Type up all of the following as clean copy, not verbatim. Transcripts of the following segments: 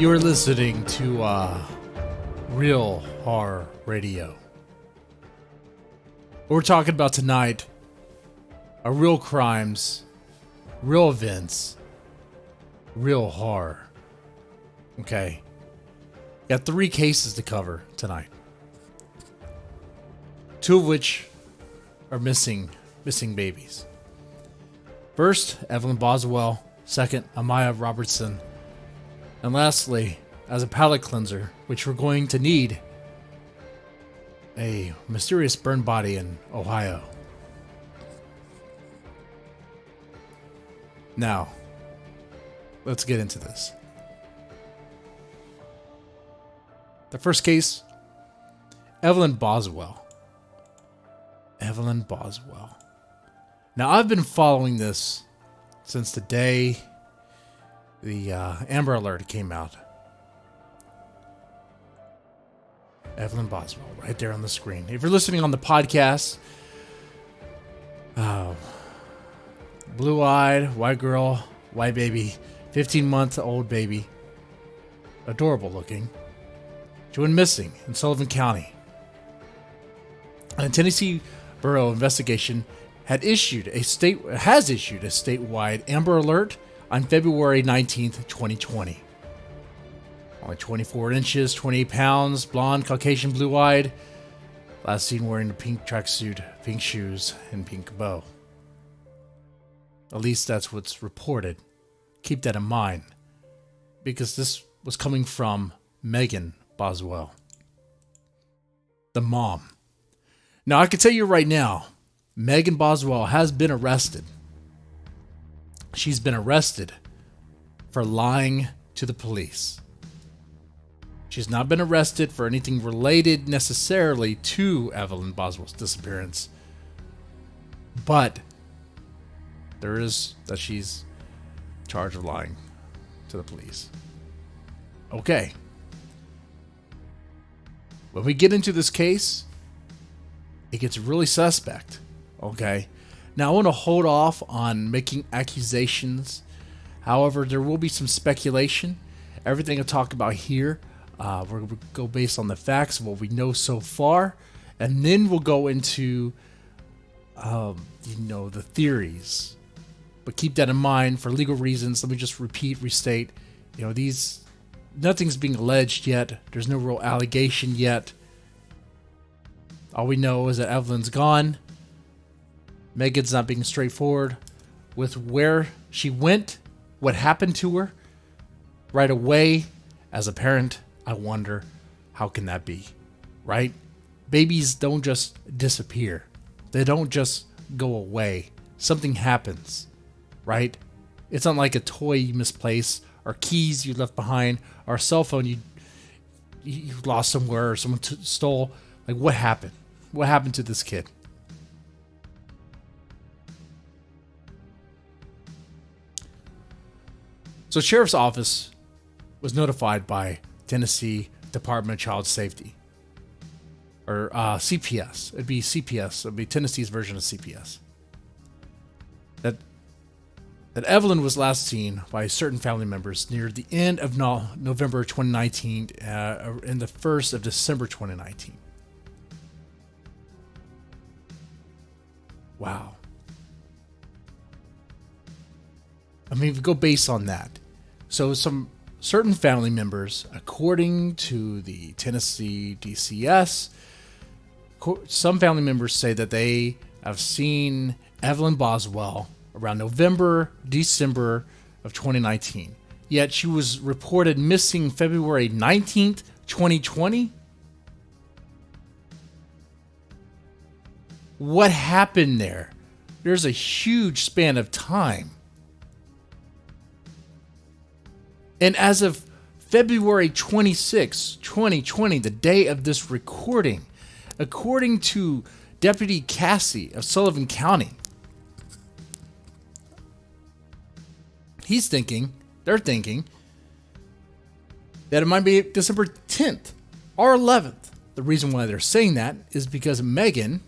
You're listening to Real Horror Radio. What we're talking about tonight are real crimes, real events, real horror. Okay. Got 3 cases to cover tonight. 2 of which are missing babies. First, Evelyn Boswell. Second, Amiah Robertson. And lastly, as a palate cleanser, which we're going to need, a mysterious burned body in Ohio. Now, let's get into this. The first case, Evelyn Boswell. Evelyn Boswell. Now, I've been following this since the day the Amber Alert came out. Evelyn Boswell, right there on the screen. If you're listening on the podcast, blue-eyed, white girl, white baby, 15-month-old baby, adorable looking. She went missing in Sullivan County. And a Tennessee Bureau investigation has issued a statewide Amber Alert on February 19th, 2020. Only 24 inches, 28 pounds, blonde, Caucasian, blue-eyed. Last seen wearing a pink tracksuit, pink shoes, and pink bow. At least that's what's reported. Keep that in mind, because this was coming from Megan Boswell, the mom. Now, I can tell you right now, Megan Boswell has been arrested. She's been arrested for lying to the police. She's not been arrested for anything related necessarily to Evelyn Boswell's disappearance. But there is that she's charged of lying to the police. Okay. When we get into this case, it gets really suspect. Okay. Now, I want to hold off on making accusations. However, there will be some speculation. Everything I talk about here, we're going to go based on the facts of what we know so far. And then we'll go into, the theories. But keep that in mind for legal reasons. Let me just restate. Nothing's being alleged yet. There's no real allegation yet. All we know is that Evelyn's gone. Megan's not being straightforward with where she went, what happened to her right away. As a parent, I wonder, how can that be, right? Babies don't just disappear. They don't just go away. Something happens, right? It's not like a toy you misplaced, or keys you left behind, or a cell phone you lost somewhere, or someone stole. Like, what happened? What happened to this kid? So, Sheriff's Office was notified by Tennessee Department of Child Safety, or CPS. It'd be CPS. It'd be Tennessee's version of CPS. That Evelyn was last seen by certain family members near the end of November 2019 and the 1st of December 2019. Wow. I mean, if we go based on that. So some certain family members, according to the Tennessee DCS, some family members say that they have seen Evelyn Boswell around November, December of 2019. Yet she was reported missing February 19th, 2020. What happened there? There's a huge span of time. And as of February 26, 2020, the day of this recording, according to Deputy Cassie of Sullivan County, they're thinking that it might be December 10th or 11th. The reason why they're saying that is because Maggie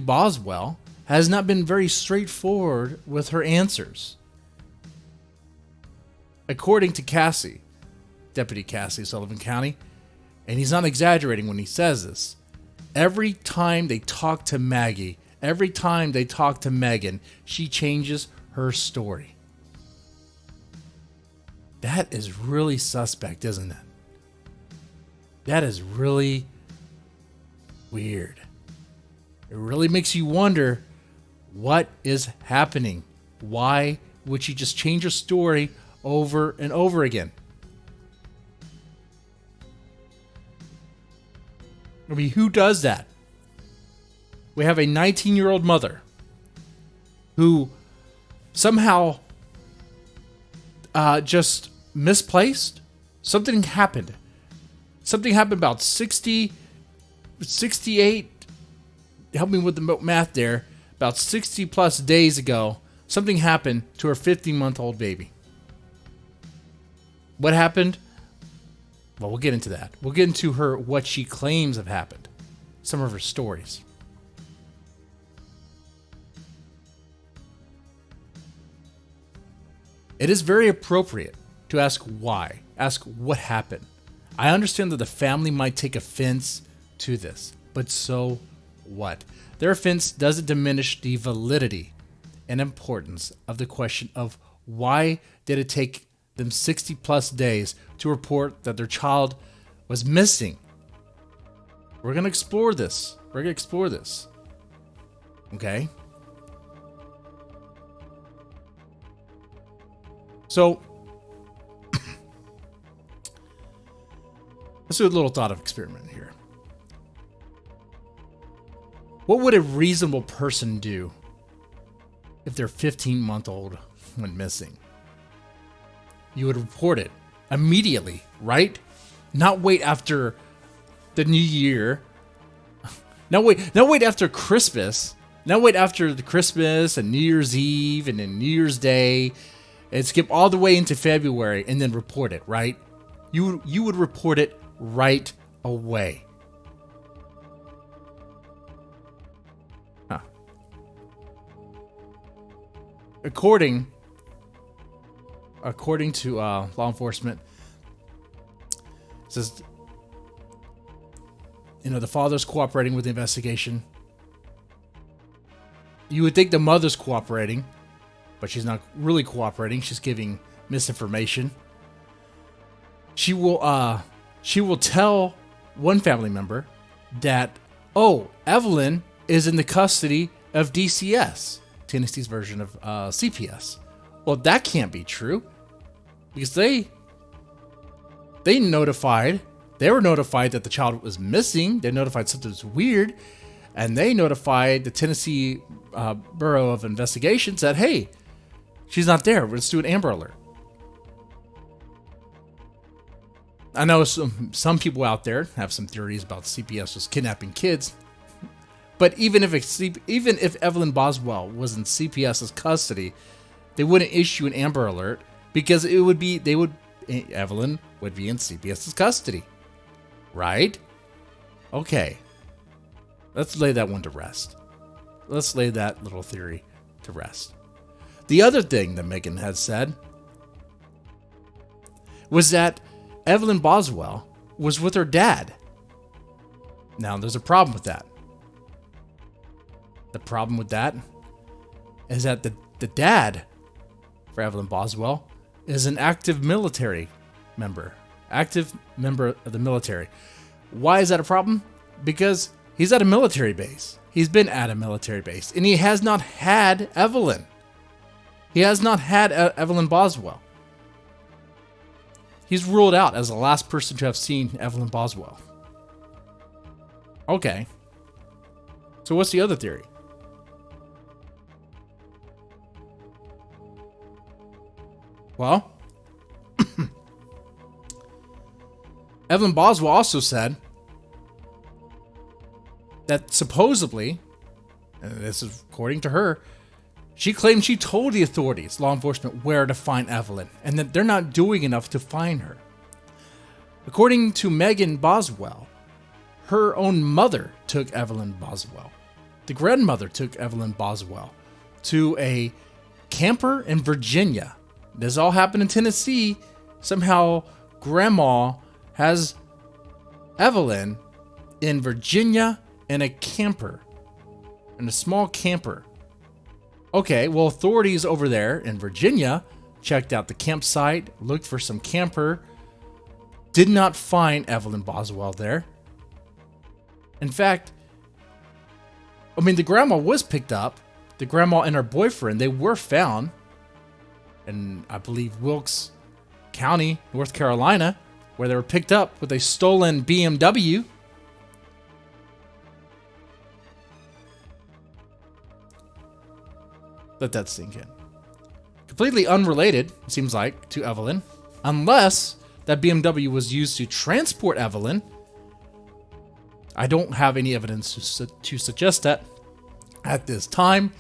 Boswell, has not been very straightforward with her answers. According to Cassie, Deputy Cassidy, Sullivan County, and he's not exaggerating when he says this. Every time they talk to Maggie, every time they talk to Megan, she changes her story. That is really suspect, isn't it? That is really weird. It really makes you wonder what is happening. Why would she just change her story over and over again? I mean, who does that? We have a 19-year-old mother who somehow just misplaced. Something happened. Something happened about 68, help me with the math there, about 60 plus days ago, something happened to her 15-month-old baby. What happened? Well, we'll get into that. We'll get into what she claims have happened. Some of her stories. It is very appropriate to ask why. Ask what happened. I understand that the family might take offense to this, but so what? Their offense doesn't diminish the validity and importance of the question of why did it take them 60 plus days to report that their child was missing. We're going to explore this. Okay? So, let's do a little thought experiment here. What would a reasonable person do if their 15-month-old went missing? You would report it immediately, right? Not wait after the new year. Not wait after Christmas. Not wait after the Christmas and New Year's Eve and then New Year's Day and skip all the way into February and then report it, right? You would report it right away. Huh. According to law enforcement, it says, the father's cooperating with the investigation. You would think the mother's cooperating, but she's not really cooperating. She's giving misinformation. She will tell one family member that, Evelyn is in the custody of DCS, Tennessee's version of CPS. Well, that can't be true because they were notified that the child was missing. They notified something was weird, and they notified the Tennessee Bureau of Investigation, said, hey, she's not there. Let's do an Amber Alert. I know some people out there have some theories about CPS was kidnapping kids, but even if Evelyn Boswell was in CPS's custody, they wouldn't issue an Amber Alert because Evelyn would be in CPS's custody, right? Okay, let's lay that one to rest. Let's lay that little theory to rest. The other thing that Megan had said was that Evelyn Boswell was with her dad. Now, there's a problem with that. The problem with that is that the dad for Evelyn Boswell is an active military member. Active member of the military. Why is that a problem? Because he's at a military base. He's been at a military base. And he has not had Evelyn. He has not had Evelyn Boswell. He's ruled out as the last person to have seen Evelyn Boswell. Okay. So what's the other theory? Well, Evelyn Boswell also said that supposedly, and this is according to her, she claimed she told the authorities, law enforcement, where to find Evelyn, and that they're not doing enough to find her. According to Megan Boswell, her own mother took Evelyn Boswell. The grandmother took Evelyn Boswell to a camper in Virginia. This all happened in Tennessee. Somehow grandma has Evelyn in Virginia in a camper, in a small camper. Okay, well, authorities over there in Virginia checked out the campsite, looked for some camper, did not find Evelyn Boswell there. In fact, I mean, the grandma was picked up. The grandma and her boyfriend, they were found in, I believe, Wilkes County, North Carolina, where they were picked up with a stolen BMW. Let that sink in. Completely unrelated, it seems like, to Evelyn, unless that BMW was used to transport Evelyn. I don't have any evidence to suggest that at this time.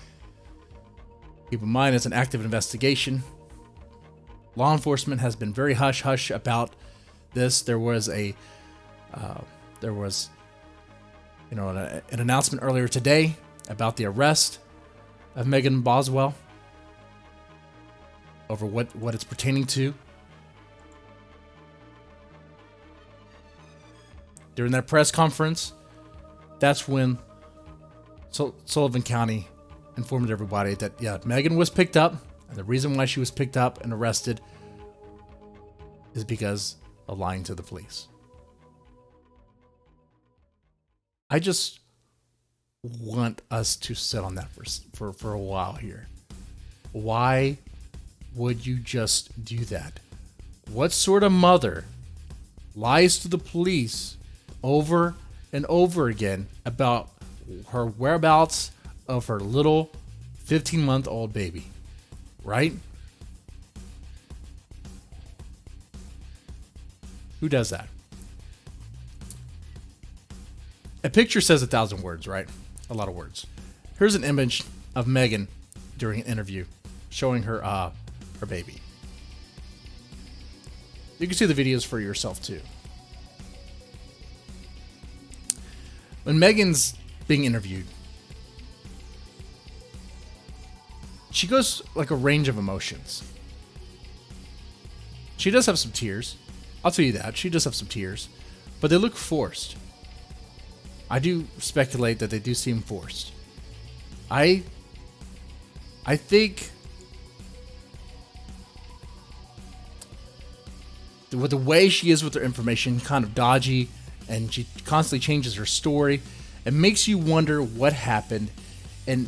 Keep in mind, it's an active investigation. Law enforcement has been very hush-hush about this. There was an announcement earlier today about the arrest of Megan Boswell over what it's pertaining to. During that press conference, that's when Sullivan County informed everybody that, yeah, Megan was picked up, and the reason why she was picked up and arrested is because of lying to the police. I just want us to sit on that for a while here. Why would you just do that? What sort of mother lies to the police over and over again about her whereabouts of her little 15-month-old baby, right? Who does that? A picture says 1,000 words, right? A lot of words. Here's an image of Megan during an interview showing her her baby. You can see the videos for yourself too. When Megan's being interviewed, she goes like a range of emotions. She does have some tears. I'll tell you that. She does have some tears, but they look forced. I do speculate that they do seem forced. I think with the way she is with her information, kind of dodgy, and she constantly changes her story, it makes you wonder what happened. And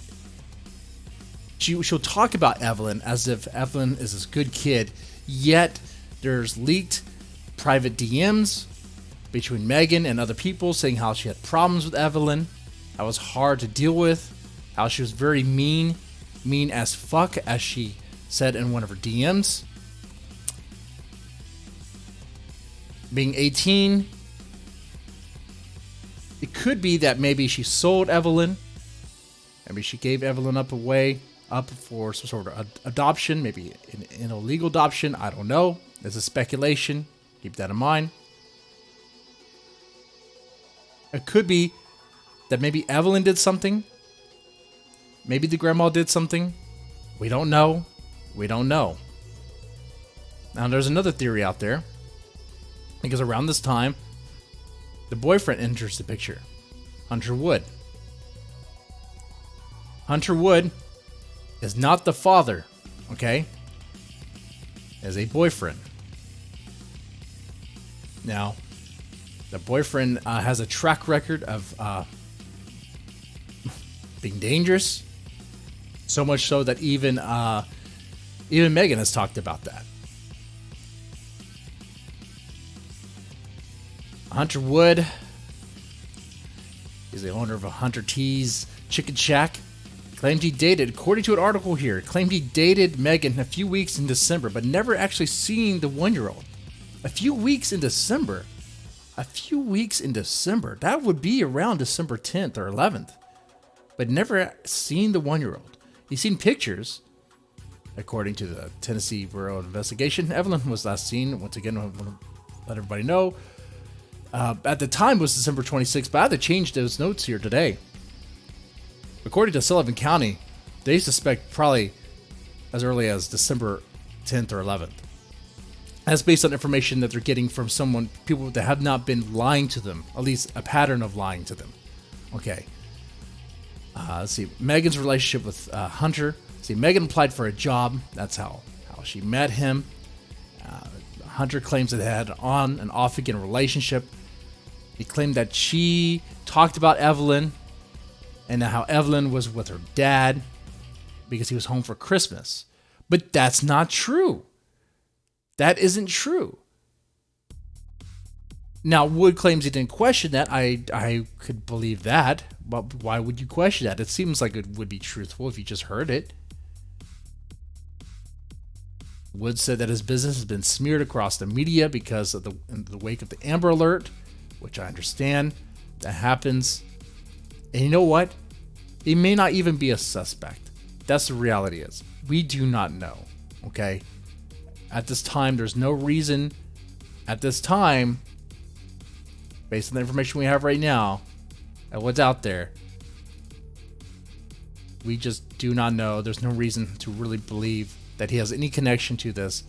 she'll talk about Evelyn as if Evelyn is this good kid, yet there's leaked private DMs between Megan and other people saying how she had problems with Evelyn, how it was hard to deal with, how she was very mean as fuck, as she said in one of her DMs. Being 18, it could be that maybe she sold Evelyn. Maybe she gave Evelyn up for some sort of adoption, maybe an illegal adoption. I don't know. It's a speculation. Keep that in mind. It could be that maybe Evelyn did something. Maybe the grandma did something. We don't know. Now, there's another theory out there. Because around this time, the boyfriend enters the picture. Hunter Wood. Hunter Wood is not the father, okay? As a boyfriend. Now, the boyfriend has a track record of being dangerous. So much so that even Megan has talked about that. Hunter Wood is the owner of a Hunter T's Chicken Shack. Claimed he dated, according to an article here, claimed he dated Megan a few weeks in December, but never actually seen the 1-year-old. A few weeks in December. That would be around December 10th or 11th. But never seen the 1-year-old. He's seen pictures. According to the Tennessee Bureau of Investigation, Evelyn was last seen, once again, I want to let everybody know, at the time was December 26th, but I had to change those notes here today. According to Sullivan County, they suspect probably as early as December 10th or 11th. That's based on information that they're getting from people that have not been lying to them, at least a pattern of lying to them. Okay. Let's see. Megan's relationship with Hunter. See, Megan applied for a job. That's how she met him. Hunter claims that they had an on and off again relationship. He claimed that she talked about Evelyn and how Evelyn was with her dad because he was home for Christmas. But that's not true. That isn't true. Now, Wood claims he didn't question that. I could believe that. But why would you question that? It seems like it would be truthful if you just heard it. Wood said that his business has been smeared across the media because of in the wake of the Amber Alert, which I understand. That happens. And you know what? He may not even be a suspect. That's the reality is. We do not know. Okay? At this time, there's no reason. At this time, based on the information we have right now, and what's out there, we just do not know. There's no reason to really believe that he has any connection to this.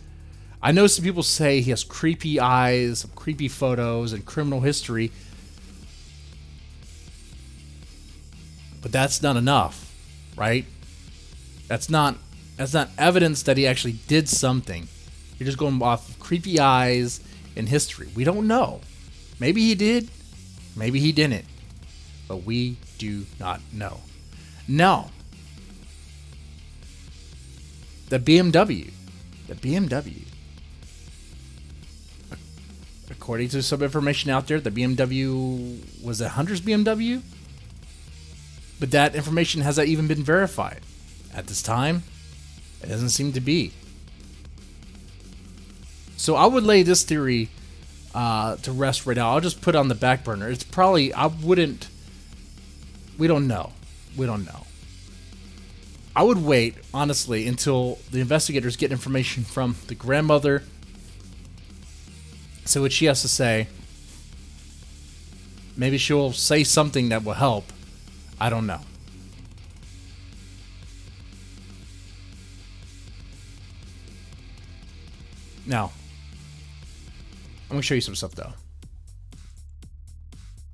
I know some people say he has creepy eyes, some creepy photos, and criminal history. But that's not enough, right? That's not evidence that he actually did something. You're just going off of creepy eyes and history. We don't know. Maybe he did, maybe he didn't. But we do not know. Now, the BMW. According to some information out there, the BMW was a Hunter's BMW. But that information hasn't even been verified. At this time, it doesn't seem to be. So I would lay this theory to rest right now. I'll just put it on the back burner. It's probably, we don't know. I would wait, honestly, until the investigators get information from the grandmother. See what she has to say. Maybe she'll say something that will help. I don't know. Now, I'm going to show you some stuff, though.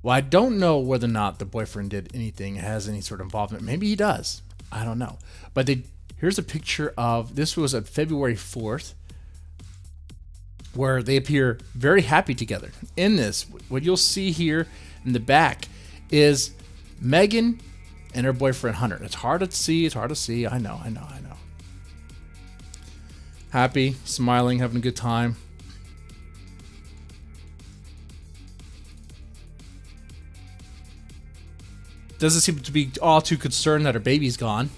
Well, I don't know whether or not the boyfriend did anything, has any sort of involvement. Maybe he does. I don't know. But here's a picture of, this was on February 4th, where they appear very happy together. In this, what you'll see here in the back is Megan and her boyfriend Hunter. It's hard to see. I know. Happy, smiling, having a good time. Doesn't seem to be all too concerned that her baby's gone.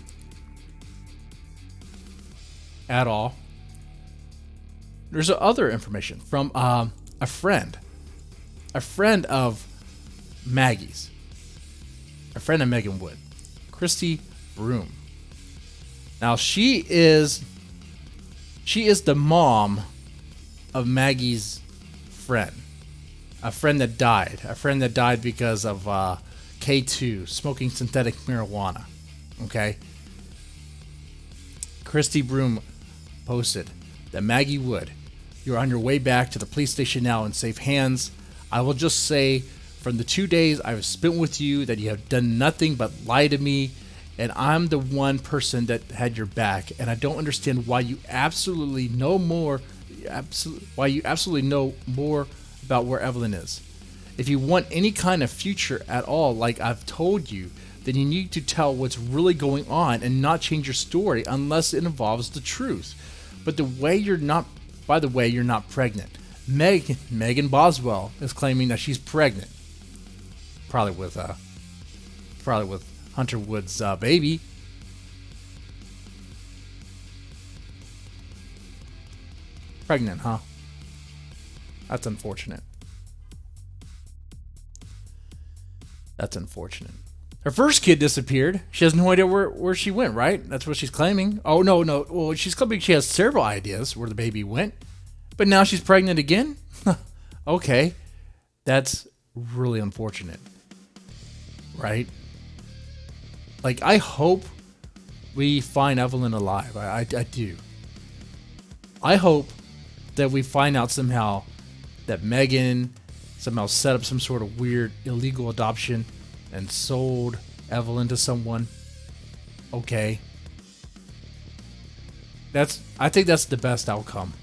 At all. There's other information from a friend of Maggie's. A friend of Megan Wood. Christy Broom. Now she is the mom of Maggie's friend. A friend that died because of K2, smoking synthetic marijuana. Okay? Christy Broom posted that Maggie Wood, you're on your way back to the police station now in safe hands. I will just say, from the 2 days I've spent with you, that you have done nothing but lie to me, and I'm the one person that had your back, and I don't understand why you absolutely know more about where Evelyn is. If you want any kind of future at all, like I've told you, then you need to tell what's really going on and not change your story unless it involves the truth. But by the way, you're not pregnant. Megan Boswell is claiming that she's pregnant. Probably with Hunter Wood's baby. Pregnant, huh? That's unfortunate. Her first kid disappeared. She has no idea where she went, right? That's what she's claiming. Oh, no. Well, she's claiming she has several ideas where the baby went. But now she's pregnant again? Okay. That's really unfortunate. Right? Like, I hope we find Evelyn alive. I do. I hope that we find out somehow that Megan somehow set up some sort of weird illegal adoption and sold Evelyn to someone. Okay. I think that's the best outcome.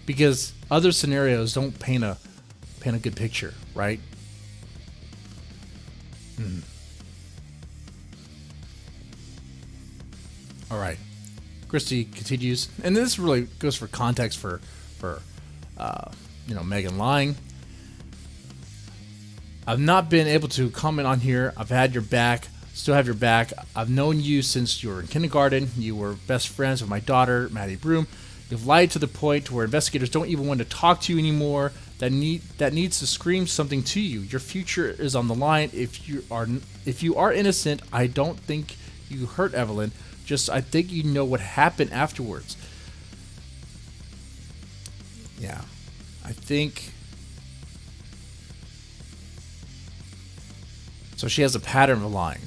Because other scenarios don't paint a good picture, right? All right. Christy continues, and this really goes for context for Megan lying. I've not been able to comment on here. I've had your back, still have your back. I've known you since you were in kindergarten. You were best friends with my daughter, Maddie Broom. You've lied to the point where investigators don't even want to talk to you anymore. That needs to scream something to you. Your future is on the line. If you are innocent, I don't think you hurt Evelyn. Just I think you know what happened afterwards. Yeah, I think. So she has a pattern of lying.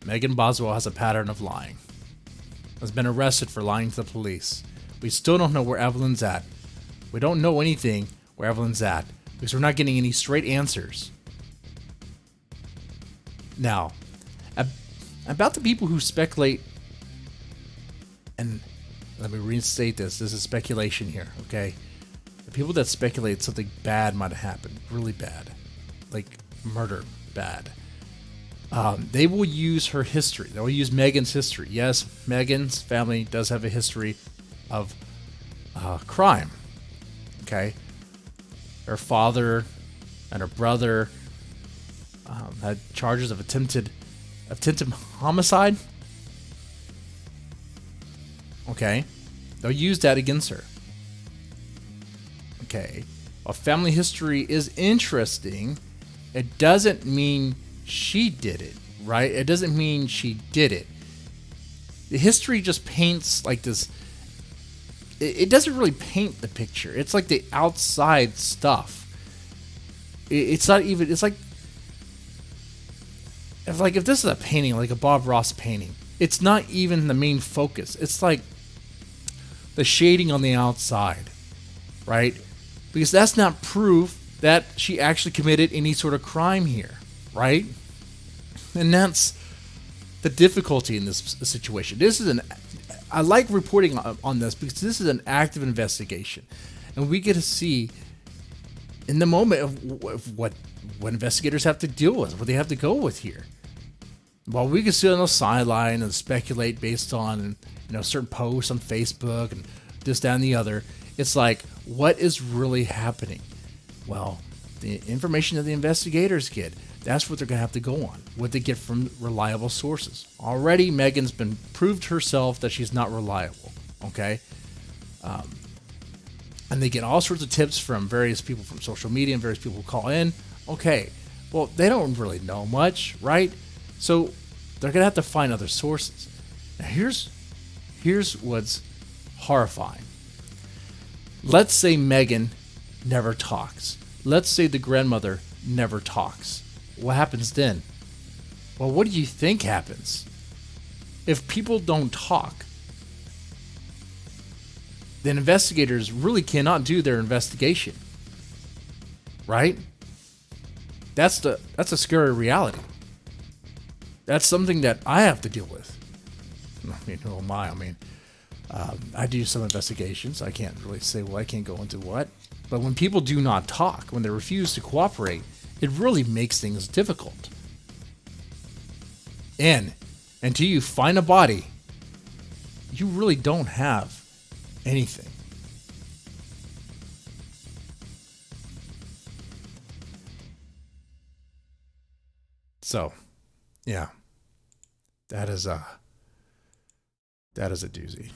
Megan Boswell has a pattern of lying. Has been arrested for lying to the police. We still don't know where Evelyn's at. We don't know anything where Evelyn's at because we're not getting any straight answers. Now, about the people who speculate, and let me restate this is speculation here, okay? The people that speculate something bad might have happened, really bad, like murder bad. They will use her history. They will use Megan's history. Yes, Megan's family does have a history of crime. Okay, her father and her brother had charges of attempted homicide. Okay, they'll use that against her. Okay, while family history is interesting, it doesn't mean she did it, right? It doesn't mean she did it. The history just paints like this. It doesn't really paint the picture. It's like the outside stuff. It's not even. It's like if this is a painting, like a Bob Ross painting, it's not even the main focus. It's like the shading on the outside, right? Because that's not proof that she actually committed any sort of crime here. Right? And that's the difficulty in this situation. I like reporting on this because this is an active investigation. And we get to see in the moment of what investigators have to deal with, what they have to go with here. While we can sit on the sideline and speculate based on certain posts on Facebook and this, that, and the other, it's like, what is really happening? Well, the information that the investigators get, that's what they're going to have to go on, what they get from reliable sources. Already, Megan's been proved herself that she's not reliable, okay? And they get all sorts of tips from various people from social media and various people who call in. Okay, well, they don't really know much, right? So they're going to have to find other sources. Now, here's what's horrifying. Let's say Megan never talks. Let's say the grandmother never talks. What happens then? Well, what do you think happens? If people don't talk, then investigators really cannot do their investigation. Right? That's a scary reality. That's something that I have to deal with. I mean, who am I? I do some investigations. I can't really say I can't go into what. But when people do not talk, when they refuse to cooperate, it really makes things difficult. And until you find a body, you really don't have anything. So, yeah, that is a doozy.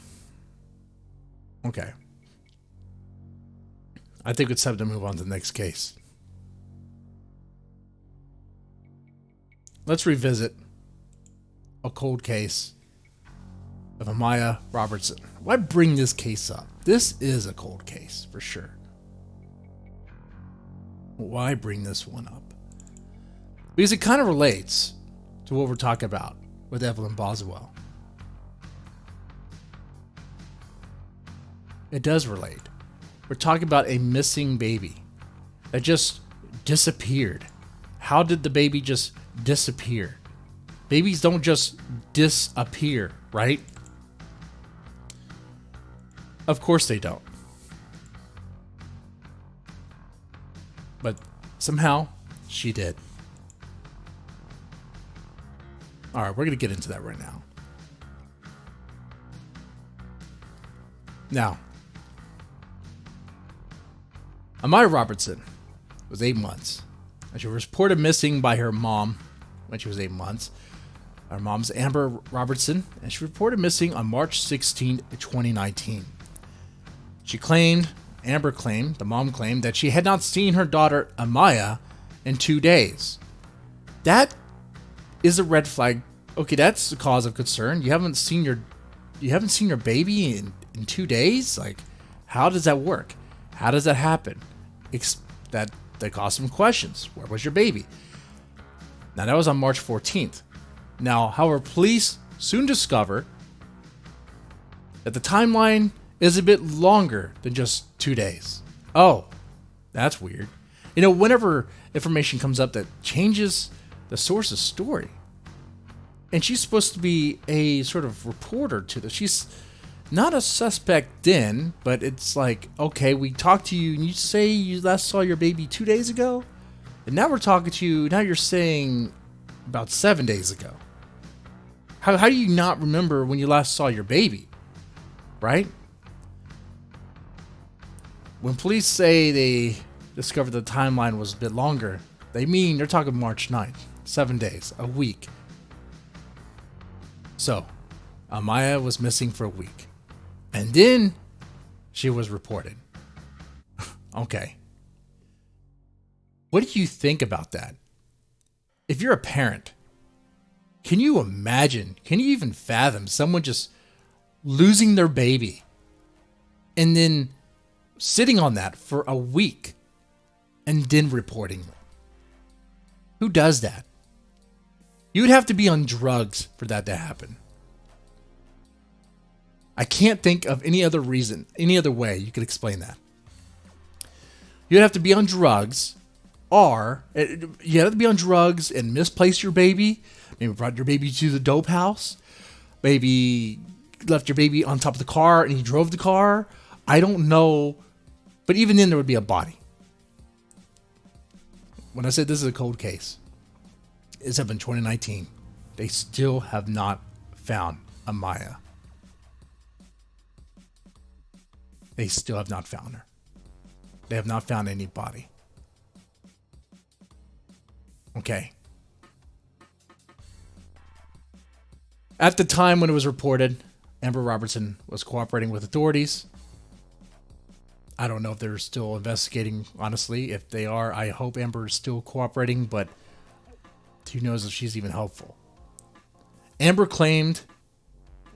Okay. I think it's time to move on to the next case. Let's revisit a cold case of Amiah Robertson. Why bring this case up? This is a cold case, for sure. Why bring this one up? Because it kind of relates to what we're talking about with Evelyn Boswell. It does relate. We're talking about a missing baby that just disappeared. How did the baby just disappear? Babies don't just disappear, right? Of course they don't. But somehow she did. All right, we're going to get into that right now. Now, Amiah Robertson was 8 months. And she was reported missing by her mom when she was 8 months. Her mom's Amber Robertson, and she reported missing on March 16, 2019. The mom claimed that she had not seen her daughter Amiah in 2 days. That is a red flag. Okay, that's a cause of concern. You haven't seen your baby in 2 days? Like, how does that work? How does that happen? That caused some questions. Where was your baby? Now, that was on March 14th. Now, however, police soon discovered that the timeline is a bit longer than just 2 days. Oh, that's weird. You know, whenever information comes up that changes the source's story, and she's supposed to be a sort of reporter to this. She's not a suspect then, but it's like, okay, we talked to you and you say you last saw your baby 2 days ago, and now we're talking to you, now you're saying about 7 days ago. How do you not remember when you last saw your baby, right? When police say they discovered the timeline was a bit longer, they're talking March 9th, 7 days, a week. So, Amiah was missing for a week. And then she was reported. Okay. What do you think about that? If you're a parent, can you even fathom someone just losing their baby and then sitting on that for a week and then reporting it? Who does that? You would have to be on drugs for that to happen. I can't think of any other reason, any other way you could explain that. You'd have to be on drugs, or you have to be on drugs and misplace your baby. Maybe brought your baby to the dope house. Maybe left your baby on top of the car and he drove the car. I don't know. But even then, there would be a body. When I said this is a cold case, it's up in 2019. They still have not found Amiah. They still have not found her. They have not found any body. Okay. At the time when it was reported, Amber Robertson was cooperating with authorities. I don't know if they're still investigating, honestly. If they are, I hope Amber is still cooperating, but who knows if she's even helpful. Amber claimed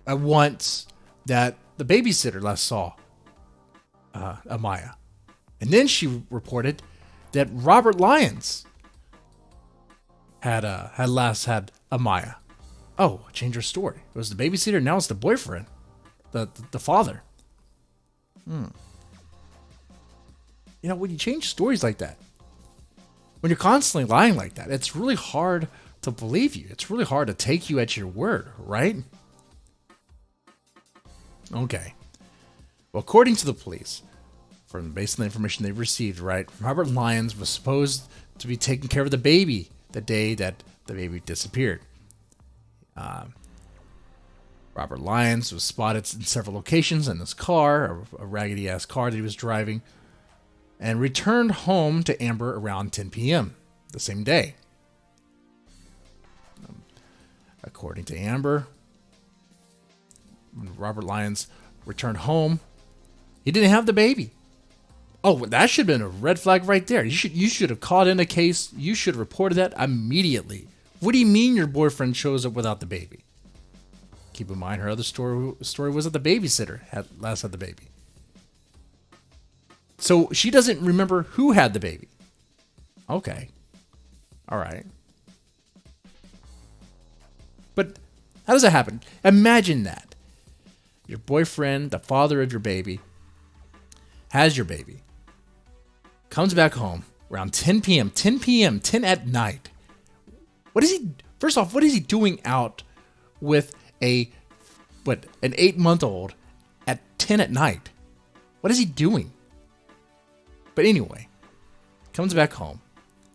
at once that the babysitter last saw Amiah. And then she reported that Robert Lyons had last had Amiah. Oh, change her story. It was the babysitter, now it's the boyfriend, the father. You know, when you change stories like that, when you're constantly lying like that, it's really hard to believe you. It's really hard to take you at your word, right? Okay. Well, according to the police, based on the information they received, right, Robert Lyons was supposed to be taking care of the baby the day that the baby disappeared. Robert Lyons was spotted in several locations in his car, a raggedy-ass car that he was driving, and returned home to Amber around 10 p.m. the same day. According to Amber, when Robert Lyons returned home, he didn't have the baby. Oh, that should have been a red flag right there. You should have called in a case. You should have reported that immediately. What do you mean your boyfriend shows up without the baby? Keep in mind her other story was that the babysitter last had the baby. So she doesn't remember who had the baby. Okay. All right. But how does that happen? Imagine that. Your boyfriend, the father of your baby, has your baby, comes back home around 10 p.m., 10 at night. What is he, first off, what is he doing out with an 8-month-old at 10 at night? What is he doing? But anyway, comes back home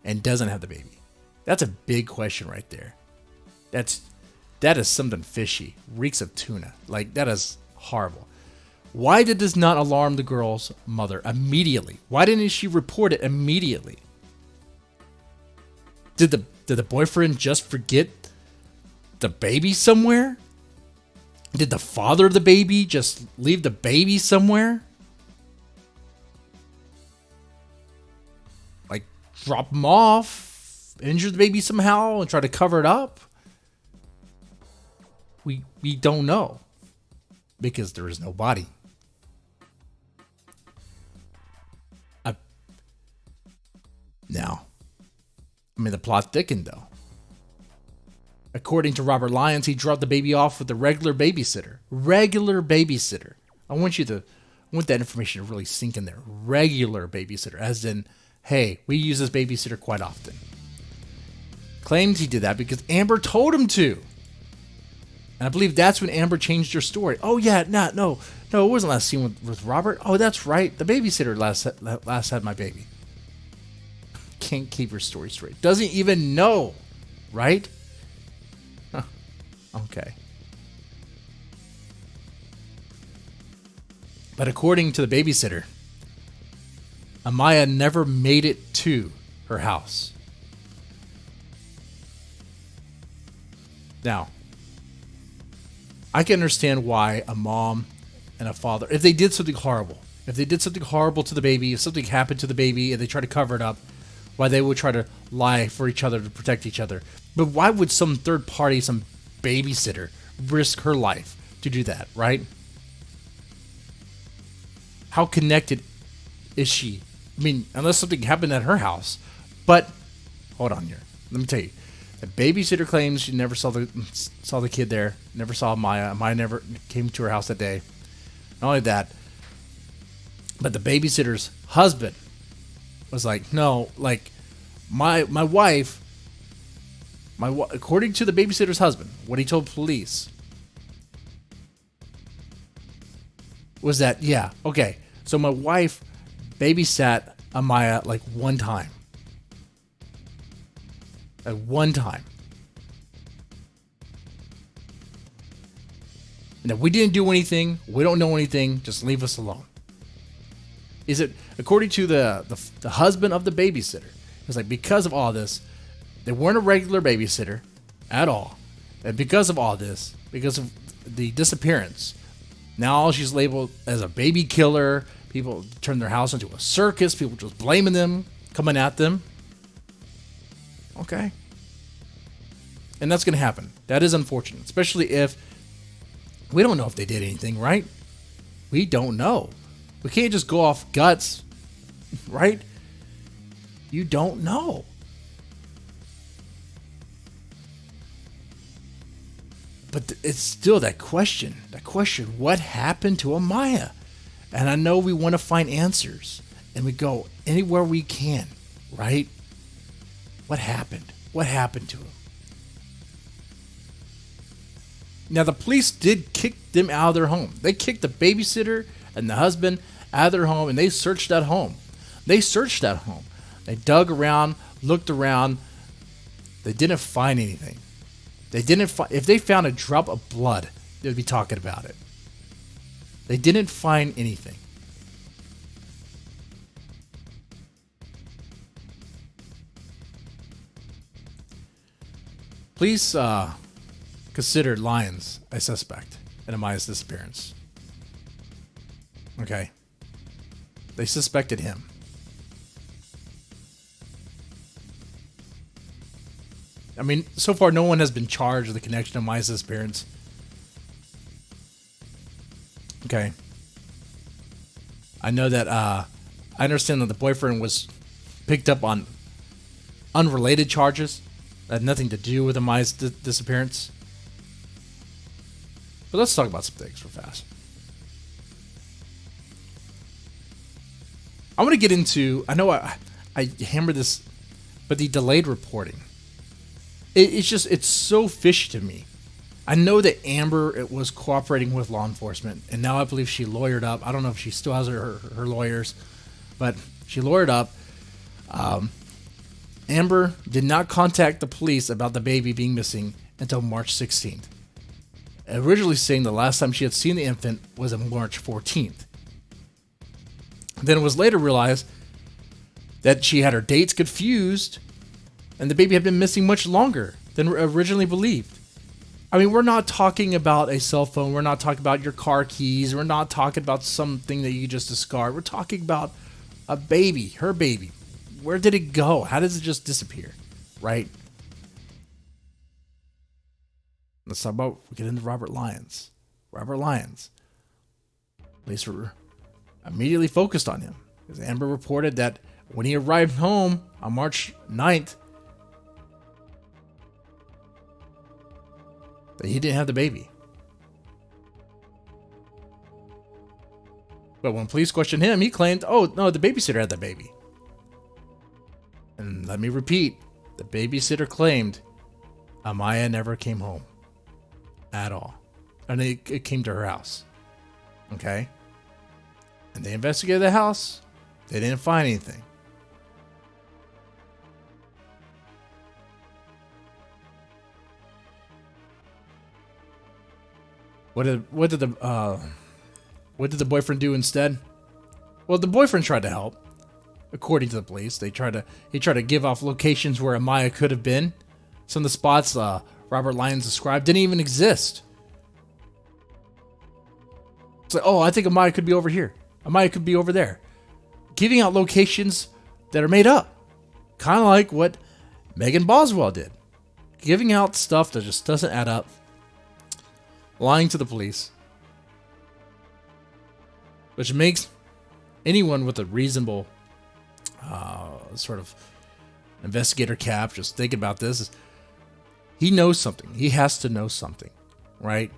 and doesn't have the baby. That's a big question right there. That is something fishy. Reeks of tuna. Like, that is horrible. Why did this not alarm the girl's mother immediately? Why didn't she report it immediately? Did the boyfriend just forget the baby somewhere? Did the father of the baby just leave the baby somewhere? Like, drop him off, injure the baby somehow, and try to cover it up? We don't know, because there is no body. Now, the plot thickened, though. According to Robert Lyons, he dropped the baby off with a regular babysitter. Regular babysitter. I want that information to really sink in there. Regular babysitter, as in, hey, we use this babysitter quite often. Claims he did that because Amber told him to. And I believe that's when Amber changed her story. Oh, yeah, no, it wasn't last seen with Robert. Oh, that's right. The babysitter last had my baby. Can't keep her story straight. Doesn't even know, right? Huh. Okay. But according to the babysitter, Amiah never made it to her house. Now, I can understand why a mom and a father, if they did something horrible to the baby, if something happened to the baby and they try to cover it up, why they would try to lie for each other to protect each other. But why would some third party, some babysitter, risk her life to do that, right? How connected is she? I mean, unless something happened at her house. But, hold on here. Let me tell you. The babysitter claims she never saw the kid there, never saw Amiah. Amiah never came to her house that day. Not only that, but the babysitter's husband was like, no, like, my wife, according to the babysitter's husband, what he told police was that, yeah, okay, so my wife babysat Amiah like one time. At one time. And if we didn't do anything, we don't know anything, just leave us alone. Is it, according to the husband of the babysitter, it's like, because of all this, they weren't a regular babysitter at all. And because of all this, because of the disappearance, now she's labeled as a baby killer. People turn their house into a circus. People just blaming them, coming at them. Okay. And that's going to happen. That is unfortunate, especially if we don't know if they did anything, right? We don't know. We can't just go off guts, right? You don't know. But it's still that question, what happened to Amiah? And I know we want to find answers, and we go anywhere we can, right? What happened? What happened to him? Now, the police did kick them out of their home. They kicked the babysitter and the husband out of their home, and they searched that home. They dug around, looked around. They didn't find anything. If they found a drop of blood, they'd be talking about it. They didn't find anything. Police considered Lyons a suspect in Amiah's disappearance. Okay. They suspected him. I mean, so far no one has been charged with the connection to Amiah's disappearance. Okay. I know that, I understand that the boyfriend was picked up on unrelated charges that had nothing to do with Amiah's disappearance. But let's talk about some things real fast. I want to get into. I know I hammered this, but the delayed reporting. It's so fishy to me. I know that Amber was cooperating with law enforcement, and now I believe she lawyered up. I don't know if she still has her lawyers, but she lawyered up. Amber did not contact the police about the baby being missing until March 16th. Originally saying the last time she had seen the infant was on March 14th. Then it was later realized that she had her dates confused and the baby had been missing much longer than originally believed. I mean, we're not talking about a cell phone. We're not talking about your car keys. We're not talking about something that you just discard. We're talking about a baby, her baby. Where did it go? How does it just disappear? Right? Let's talk about, we get into Robert Lyons. Robert Lyons. Police were immediately focused on him, because Amber reported that when he arrived home on March 9th, that he didn't have the baby. But when police questioned him, he claimed, oh, no, the babysitter had the baby. And let me repeat, the babysitter claimed Amiah never came home at all. And it came to her house. Okay? And they investigated the house. They didn't find anything. What did the boyfriend do instead? Well, the boyfriend tried to help. According to the police, he tried to give off locations where Amiah could have been. Some of the spots Robert Lyons described didn't even exist. It's like, oh, I think Amiah could be over here. Amiah could be over there. Giving out locations that are made up. Kind of like what Megan Boswell did. Giving out stuff that just doesn't add up. Lying to the police. Which makes anyone with a reasonable sort of investigator cap just think about this. He knows something. He has to know something, right?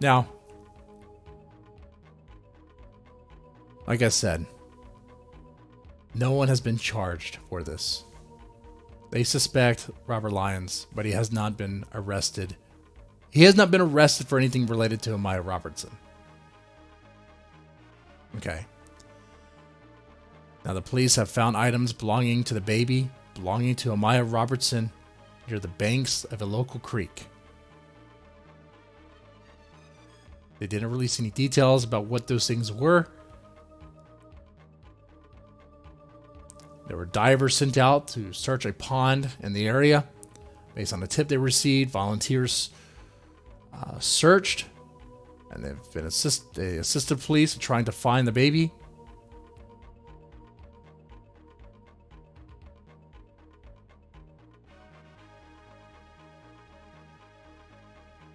Now, like I said, no one has been charged for this. They suspect Robert Lyons, but he has not been arrested. He has not been arrested for anything related to Amiah Robertson. Okay. Now the police have found items belonging to the baby, belonging to Amiah Robertson, near the banks of a local creek. They didn't release any details about what those things were. There were divers sent out to search a pond in the area. Based on the tip they received, volunteers searched, and they assisted police in trying to find the baby.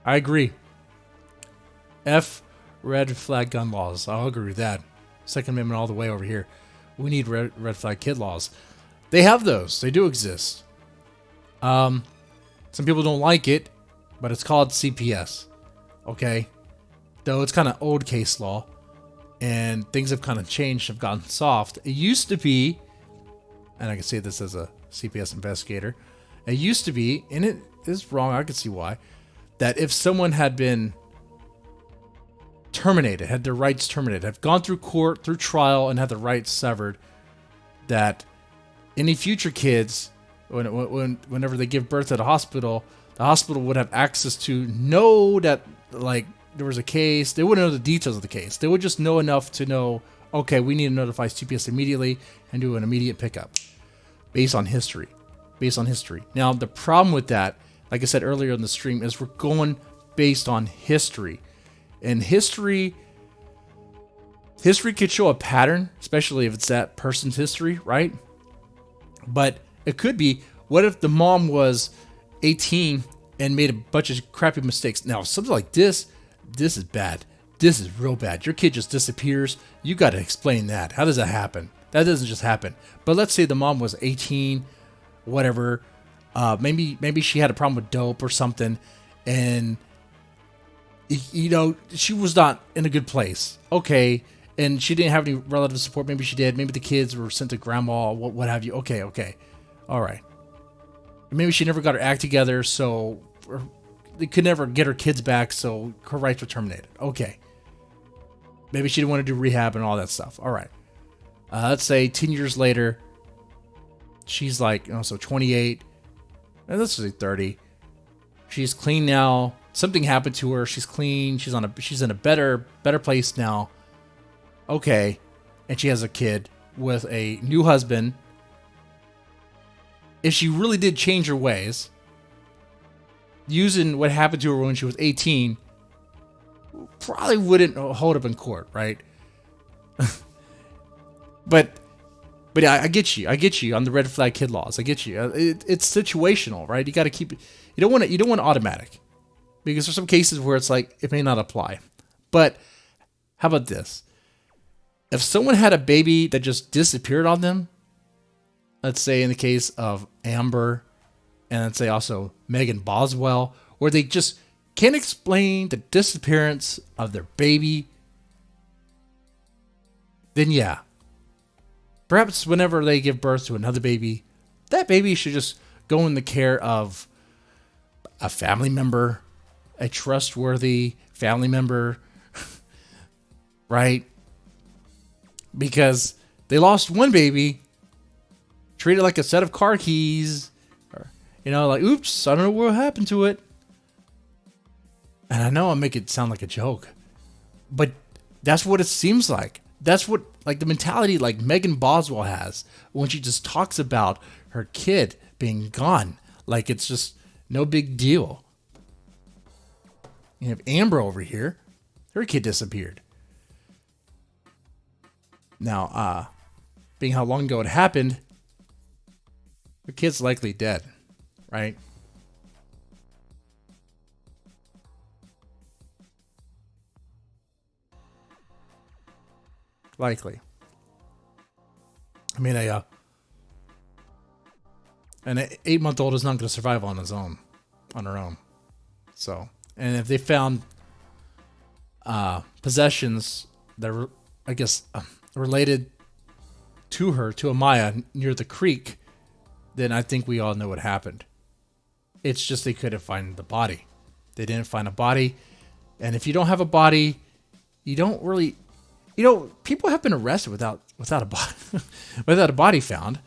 I agree. F red flag gun laws. I'll agree with that. Second Amendment all the way over here. We need red flag kid laws. They have those. They do exist. Some people don't like it, but it's called CPS. Okay? Though it's kind of old case law, and things have kind of changed, have gotten soft. It used to be, and I can say this as a CPS investigator, it used to be, and it is wrong, I can see why, that if someone had been terminated, had their rights terminated, have gone through court, through trial, and had the rights severed, that any future kids, whenever they give birth at a hospital, the hospital would have access to know that, like, there was a case. They wouldn't know the details of the case. They would just know enough to know, okay, we need to notify CPS immediately and do an immediate pickup based on history. Now, the problem with that, like I said earlier in the stream, is we're going based on history. And history could show a pattern, especially if it's that person's history, right? But it could be, what if the mom was 18 and made a bunch of crappy mistakes? Now, something like this is bad. This is real bad. Your kid just disappears. You got to explain that. How does that happen? That doesn't just happen. But let's say the mom was 18, whatever, Maybe she had a problem with dope or something, and she was not in a good place. Okay, and she didn't have any relative support. Maybe she did. Maybe the kids were sent to grandma, what have you. Okay, all right. Maybe she never got her act together, so they could never get her kids back, so her rights were terminated. Okay. Maybe she didn't want to do rehab and all that stuff. All right. Let's say 10 years later, she's like, so 28, and let's say 30. She's clean now. Something happened to her. She's clean. She's in a better place now. Okay. And she has a kid with a new husband. If she really did change her ways, using what happened to her when she was 18, probably wouldn't hold up in court, right? but yeah, I get you on the red flag kid laws. I get you. It's situational, right? You got to keep it. You don't want automatic, because there's some cases where it's like it may not apply. But how about this? If someone had a baby that just disappeared on them, let's say in the case of Amber, and let's say also Megan Boswell, where they just can't explain the disappearance of their baby, then yeah, perhaps whenever they give birth to another baby, that baby should just go in the care of a family member, a trustworthy family member, right? Because they lost one baby, treated like a set of car keys, or, like, oops, I don't know what happened to it. And I know I make it sound like a joke, but that's what it seems like. That's what, like, the mentality like Megan Boswell has when she just talks about her kid being gone. Like it's just no big deal. You have Amber over here. Her kid disappeared. Now, being how long ago it happened, her kid's likely dead, right? Likely. I mean, an 8-month-old is not going to survive on her own. So, and if they found possessions that were, I guess, related to Amiah near the creek, then I think we all know what happened. It's just they couldn't find the body. They didn't find a body, and if you don't have a body, you don't really. People have been arrested without a body, without a body found.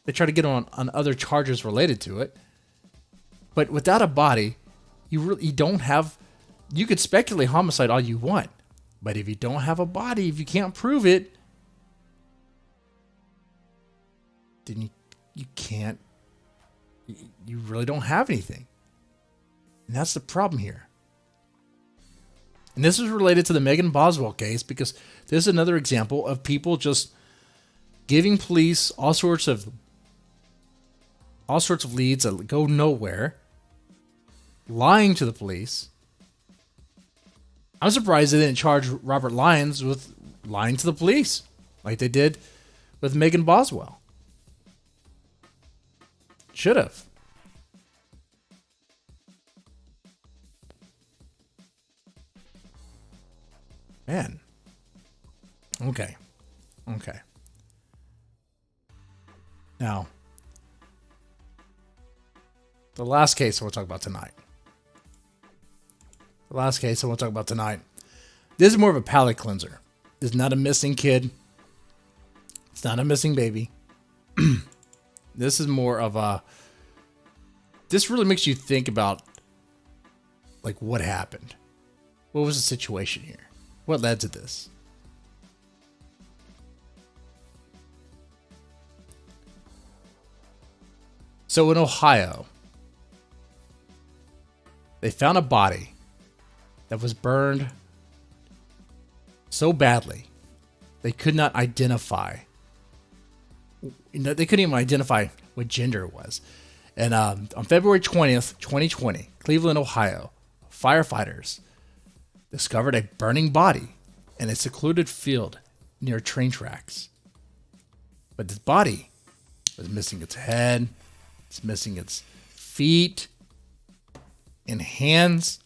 They try to get on other charges related to it, but without a body, you don't have. You could speculate homicide all you want, but if you don't have a body, if you can't prove it, then you can't. You really don't have anything, and that's the problem here. And this is related to the Megan Boswell case because this is another example of people just giving police all sorts of leads that go nowhere, lying to the police. I'm surprised they didn't charge Robert Lyons with lying to the police like they did with Megan Boswell. Should have. Man. Okay. Now, the last case I want to talk about tonight. This is more of a palate cleanser. This is not a missing kid. It's not a missing baby. This is more of a... This really makes you think about, like, what happened. What was the situation here? What led to this? So in Ohio, they found a body that was burned so badly they could not identify. They couldn't even identify what gender it was. And on February 20th, 2020, Cleveland, Ohio, firefighters discovered a burning body in a secluded field near train tracks. But this body was missing its head, it's missing its feet and hands.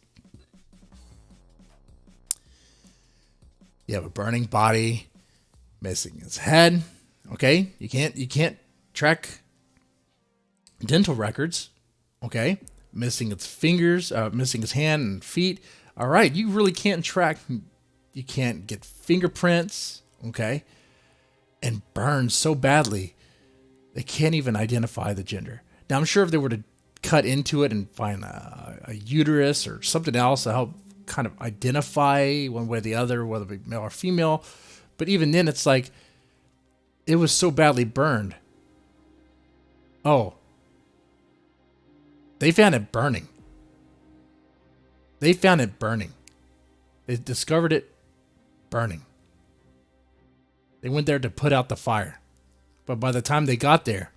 You have a burning body, missing its head. Okay, you can't track dental records. Okay, missing its fingers, missing its hand and feet. All right, you really can't track. You can't get fingerprints. Okay, and burned so badly they can't even identify the gender. Now, I'm sure if they were to cut into it and find a uterus or something else to help kind of identify one way or the other, whether it be male or female, but even then, it's like it was so badly burned. Oh, they found it burning. They found it burning. They discovered it burning. They went there to put out the fire. But by the time they got there,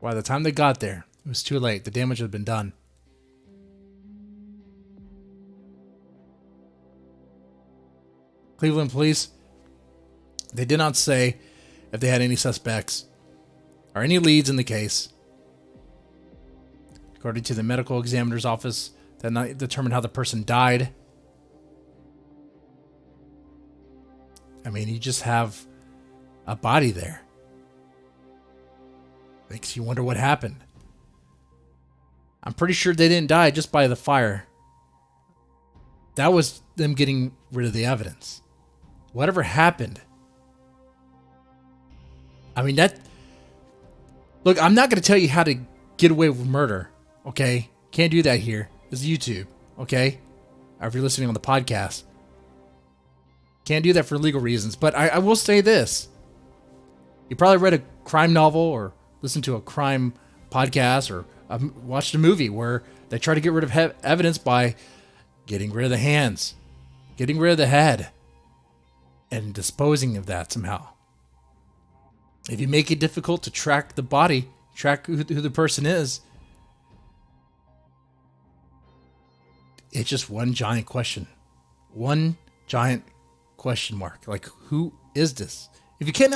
it was too late. The damage had been done. Cleveland police, they did not say if they had any suspects or any leads in the case. According to the medical examiner's office, that not determined how the person died. I mean, you just have a body there. Makes you wonder what happened. I'm pretty sure they didn't die just by the fire. That was them getting rid of the evidence. Whatever happened. I mean, look, I'm not going to tell you how to get away with murder. Okay? Can't do that here. This is YouTube. Okay? Or if you're listening on the podcast. Can't do that for legal reasons. But I will say this. You probably read a crime novel or listened to a crime podcast or watched a movie where they try to get rid of evidence by getting rid of the hands, getting rid of the head, and disposing of that somehow. If you make it difficult to track the body, track who the person is, it's just one giant question. One giant question mark. Like, who is this? If you can't,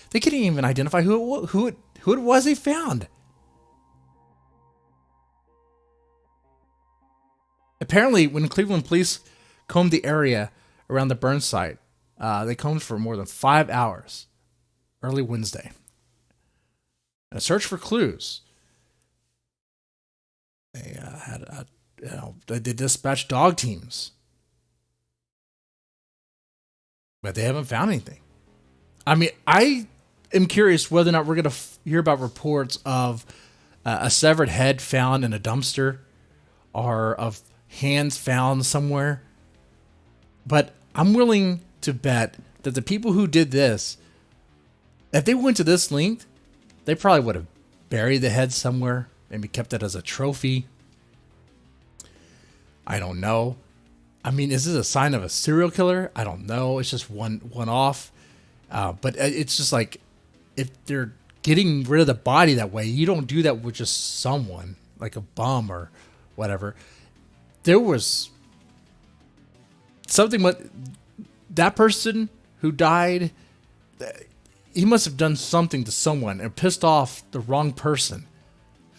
they can't even identify who it was they found. Apparently, when Cleveland police combed the area around the burn site, they combed for more than 5 hours early Wednesday. In a search for clues, they dispatched dog teams, but they haven't found anything. I mean, I am curious whether or not we're going to hear about reports of a severed head found in a dumpster or of hands found somewhere. But I'm willing to bet that the people who did this, if they went to this length, they probably would have buried the head somewhere, maybe kept it as a trophy. I don't know. I mean, is this a sign of a serial killer? I don't know. It's just one off. But it's just like, if they're getting rid of the body that way, you don't do that with just someone, like a bum or whatever. There was something with that person who died. He must have done something to someone and pissed off the wrong person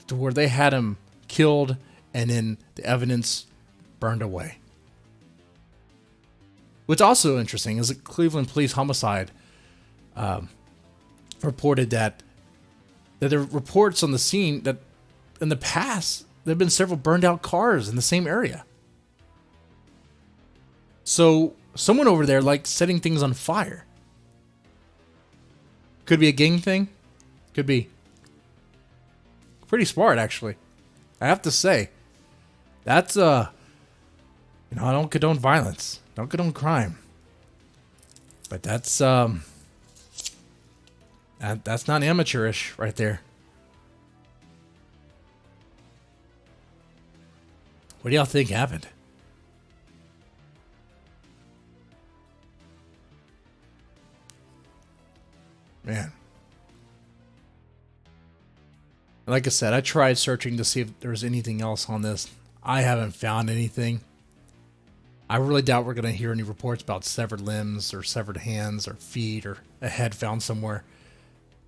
to where they had him killed and then the evidence burned away. What's also interesting is that Cleveland police homicide reported that there are reports on the scene that in the past there have been several burned out cars in the same area. So someone over there likes setting things on fire. Could be a gang thing. Could be. Pretty smart, actually. I have to say. That's, I don't condone violence. Don't condone crime. But that's not amateurish right there. What do y'all think happened? Man. Like I said, I tried searching to see if there was anything else on this. I haven't found anything. I really doubt we're going to hear any reports about severed limbs or severed hands or feet or a head found somewhere.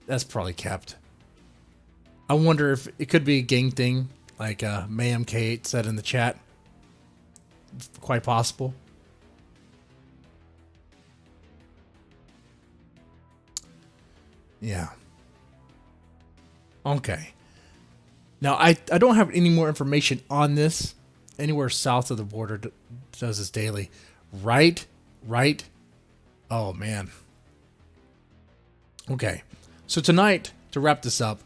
That's probably kept. I wonder if it could be a gang thing, like Mayhem Kate said in the chat. Quite possible. Yeah. Okay. Now, I don't have any more information on this. Anywhere south of the border does this daily. Right? Oh, man. Okay. So tonight, to wrap this up,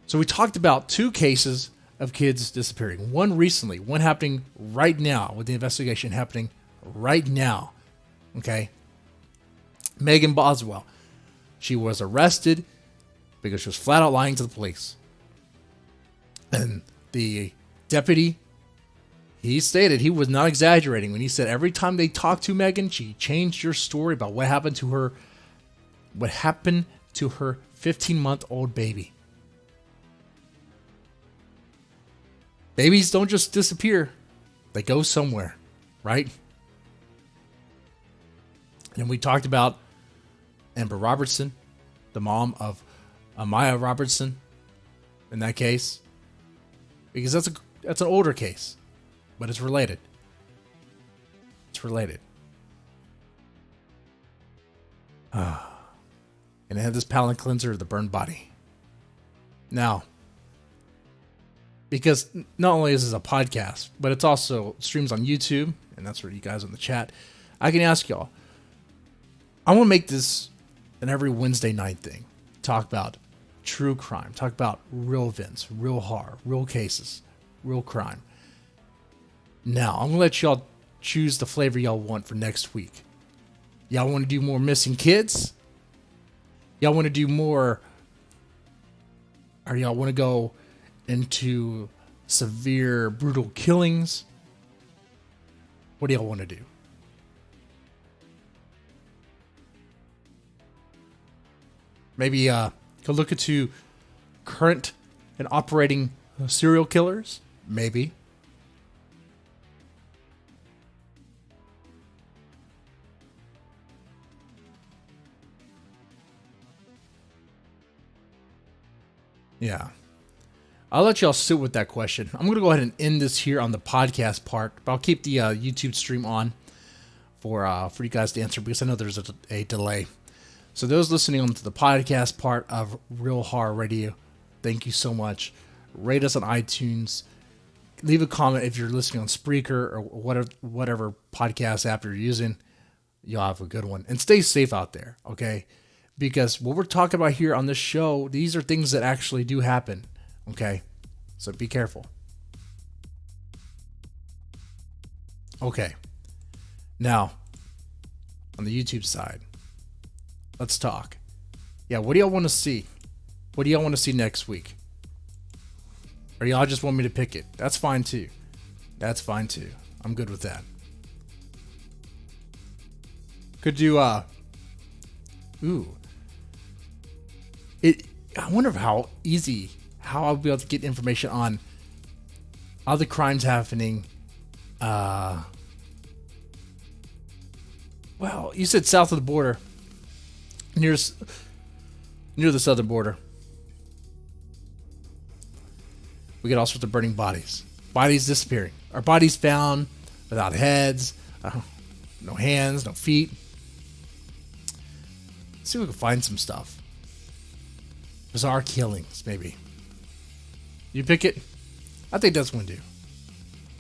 so we talked about 2 cases of kids disappearing. One recently, one happening right now, with the investigation happening right now. Okay? Megan Boswell. She was arrested because she was flat out lying to the police. And the deputy, he stated he was not exaggerating when he said every time they talked to Megan, she changed her story about what happened to her 15-month-old baby. Babies don't just disappear. They go somewhere, right? And we talked about Amber Robertson, the mom of Amiah Robertson, in that case, because that's an older case, but it's related. It's related. And it had this palate cleanser, the burned body. Now, because not only is this a podcast, but it's also streams on YouTube, and that's for you guys in the chat, I can ask y'all, I want to make this an every Wednesday night thing. Talk about true crime. Talk about real events, real horror, real cases, real crime. Now, I'm going to let y'all choose the flavor y'all want for next week. Y'all want to do more missing kids? Y'all want to do more, or y'all want to go into severe, brutal killings? What do y'all want to do? Maybe go look into current and operating serial killers? Maybe. Yeah. I'll let y'all sit with that question. I'm going to go ahead and end this here on the podcast part, but I'll keep the YouTube stream on for you guys to answer because I know there's a delay. So those listening on to the podcast part of Real Horror Radio, thank you so much. Rate us on iTunes. Leave a comment if you're listening on Spreaker or whatever podcast app you're using. You'll have a good one. And stay safe out there, okay? Because what we're talking about here on this show, these are things that actually do happen, okay? So be careful. Okay. Now, on the YouTube side, let's talk. Yeah, what do y'all want to see? What do y'all want to see next week? Or y'all just want me to pick it? That's fine too. That's fine too. I'm good with that. Could do I wonder how I'll be able to get information on other crimes happening. Well, you said south of the border. Near the southern border. We get all sorts of burning bodies. Bodies disappearing. Our bodies found without heads, no hands, no feet. Let's see if we can find some stuff. Bizarre killings, maybe. You pick it? I think that's what I'm going to do.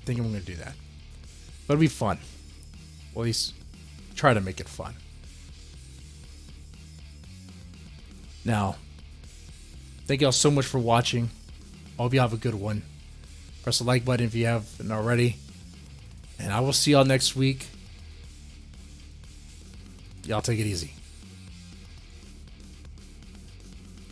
I think I'm going to do that. But it'll be fun. Well, at least try to make it fun. Now, thank y'all so much for watching. I hope you have a good one. Press the like button if you haven't already. And I will see y'all next week. Y'all take it easy.